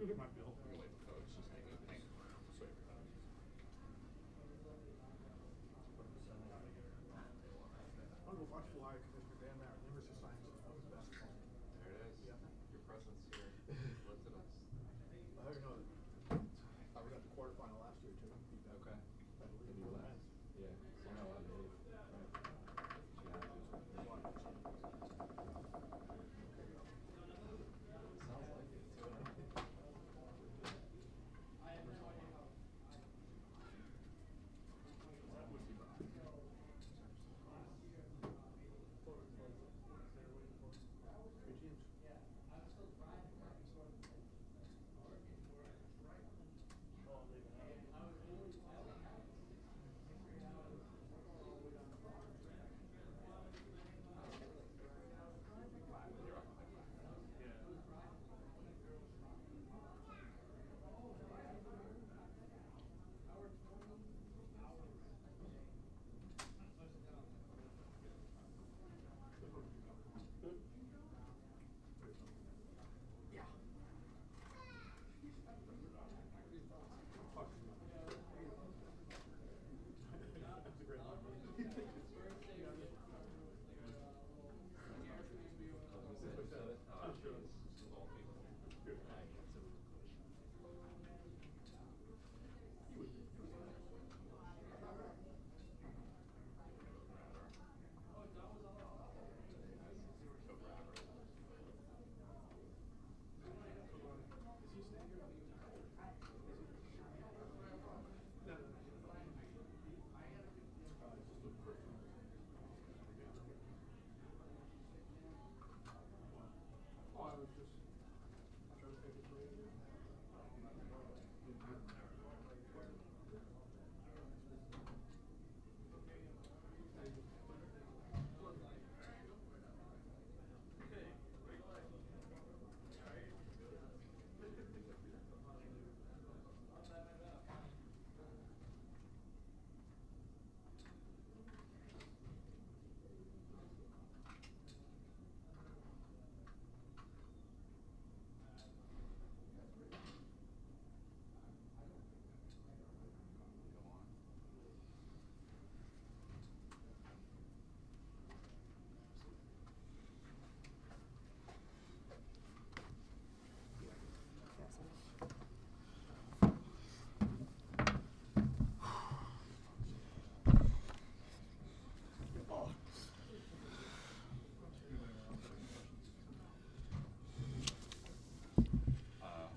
My bill. You're waiting for coach, just hang around. Just wait for coach. I want to go watch Fly Commissioner Dan Mayer, University of Science, basketball. There it is. Yeah. Your presence here lifted us. I don't know. I was at the quarterfinal last year too. Okay. Did you last? Yeah. So no, I believe. Sounds like it too.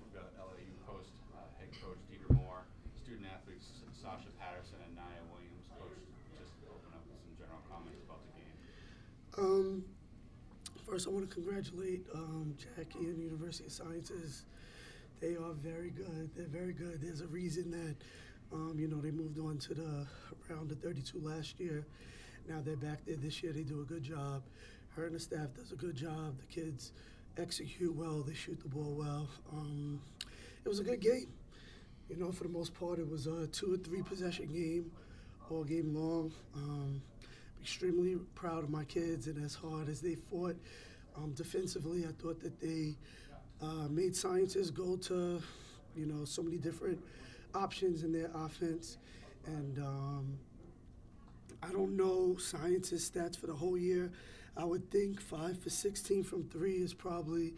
We've got LIU post head coach Dieter Moore, student athletes Sasha Patterson and Nia Williams. Coach, just open up with some general comments about the game. First, I want to congratulate Jackie and University of Sciences. They are very good. They're very good. There's a reason that, they moved on to the round of 32 last year. Now they're back there this year. They do a good job. Her and the staff does a good job. The kids execute well. They shoot the ball well. It was a good game. For the most part, it was a 2 or 3 possession game, all game long. Extremely proud of my kids, and as hard as they fought defensively, I thought that they made Sciences go to, so many different options in their offense. And I don't know Sciences stats for the whole year. I would think 5 for 16 from 3 is probably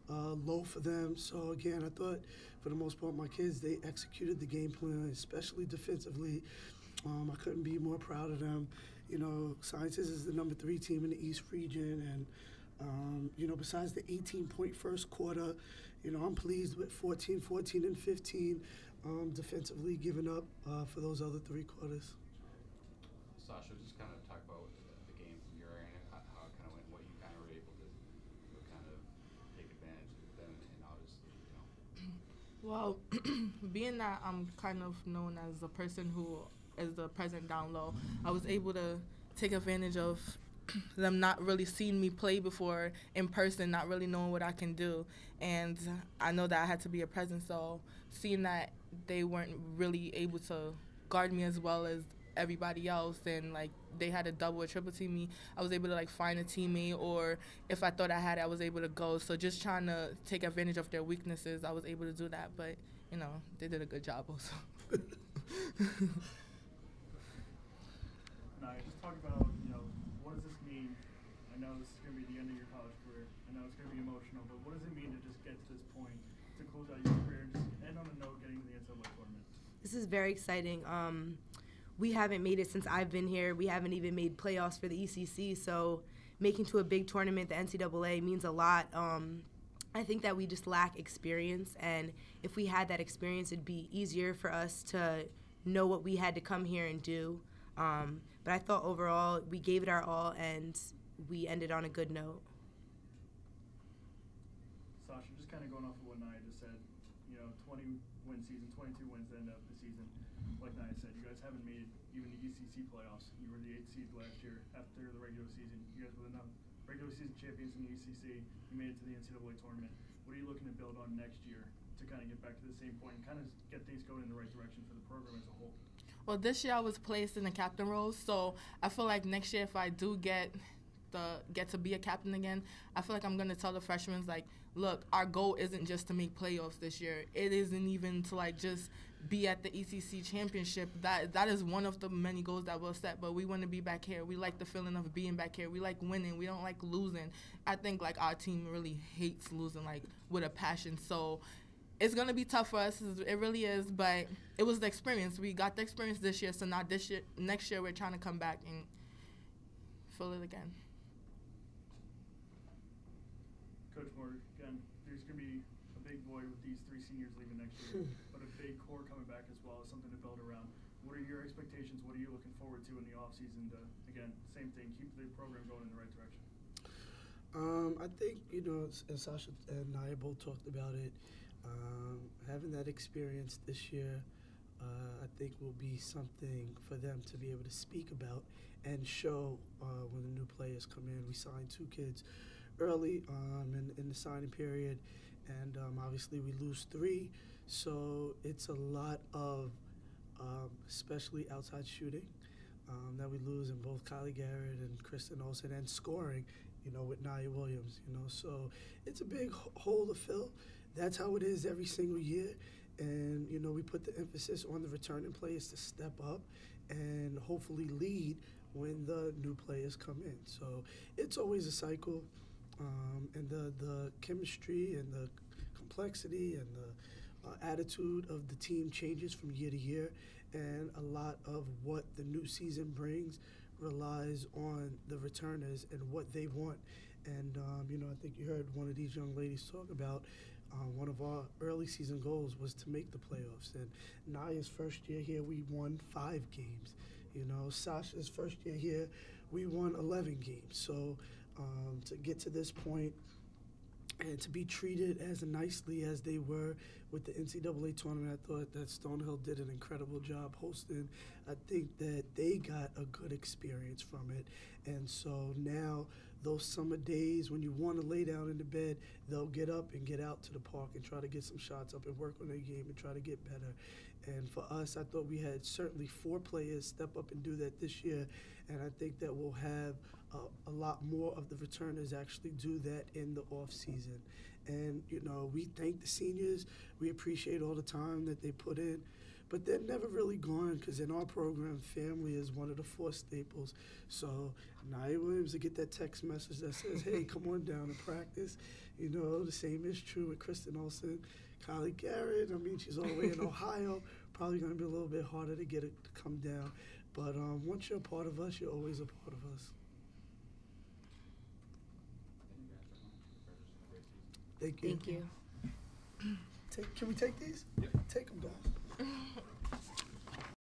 low for them. So again, I thought for the most part my kids, they executed the game plan, especially defensively. I couldn't be more proud of them. Sciences is the number 3 team in the East region, and besides the 18-point first quarter, I'm pleased with 14, 14, and 15 defensively giving up for those other 3 quarters. Sasha, just kind of talk about the game from your end, how it kind of went, what you kind of were able to kind of take advantage of them, and obviously, Well, being that I'm kind of known as a person who is the present down low, I was able to take advantage of them not really seeing me play before in person, not really knowing what I can do. And I know that I had to be a presence, so seeing that they weren't really able to guard me as well as everybody else, and like they had to double or triple team me, I was able to like find a teammate, or if I thought I had it, I was able to go. So just trying to take advantage of their weaknesses, I was able to do that. But you know, they did a good job also. Now, just talk about, what does this mean? I know this is going to be the end of your college career. I know it's going to be emotional, but what does it mean to just get to this point, to close out your career, and just end on a note getting to the NCAA tournament? This is very exciting. We haven't made it since I've been here. We haven't even made playoffs for the ECC, so making to a big tournament, the NCAA, means a lot. I think that we just lack experience, and if we had that experience, it'd be easier for us to know what we had to come here and do. But I thought overall we gave it our all, and we ended on a good note. Sasha, just kind of going off of what Nia just said, 20-win season, 22 wins at the end of the season. Like Nia said, you guys haven't made even the ECC playoffs. You were the 8th seed last year after the regular season. You guys were the regular season champions in the ECC. You made it to the NCAA tournament. What are you looking to build on next year to kind of get back to the same point and kind of get things going in the right direction for the program as a whole? Well, this year I was placed in the captain role, so I feel like next year if I do get to be a captain again, I feel like I'm gonna tell the freshmen, like, look, our goal isn't just to make playoffs this year. It isn't even to like just be at the ECC championship. That is one of the many goals that we'll set. But we want to be back here. We like the feeling of being back here. We like winning. We don't like losing. I think like our team really hates losing, like with a passion. So it's gonna be tough for us. It really is. But it was the experience. We got the experience this year. So now next year we're trying to come back and feel it again. Coach Moore, again, there's going to be a big void with these 3 seniors leaving next year, but a big core coming back as well, something to build around. What are your expectations? What are you looking forward to in the offseason to, again, same thing, keep the program going in the right direction? I think, and Sasha and I both talked about it, having that experience this year, I think will be something for them to be able to speak about and show when the new players come in. We signed 2 kids early in the signing period, and obviously we lose 3, so it's a lot of especially outside shooting that we lose in both Kylie Garrett and Kristen Olsen, and scoring, with Nia Williams, so it's a big hole to fill. That's how it is every single year, and we put the emphasis on the returning players to step up and hopefully lead when the new players come in. So it's always a cycle. And the chemistry and the complexity and the attitude of the team changes from year to year, and a lot of what the new season brings relies on the returners and what they want. And I think you heard one of these young ladies talk about one of our early season goals was to make the playoffs. And Naya's first year here, we won 5 games. Sasha's first year here, we won 11 games. So to get to this point and to be treated as nicely as they were with the NCAA tournament, I thought that Stonehill did an incredible job hosting. I think that they got a good experience from it. And so now those summer days when you want to lay down in the bed, they'll get up and get out to the park and try to get some shots up and work on their game and try to get better. And for us, I thought we had certainly 4 players step up and do that this year, and I think that we'll have a lot more of the returners actually do that in the off season. And we thank the seniors. We appreciate all the time that they put in, but they're never really gone, because in our program, family is one of the 4 staples. So Nia Williams will get that text message that says, hey, come on down to practice. The same is true with Kristen Olsen. Kylie Garrett, she's all the way in Ohio. Probably going to be a little bit harder to get it to come down. But once you're a part of us, you're always a part of us. Thank you. Thank you. Can we take these? Yep. Take them, guys.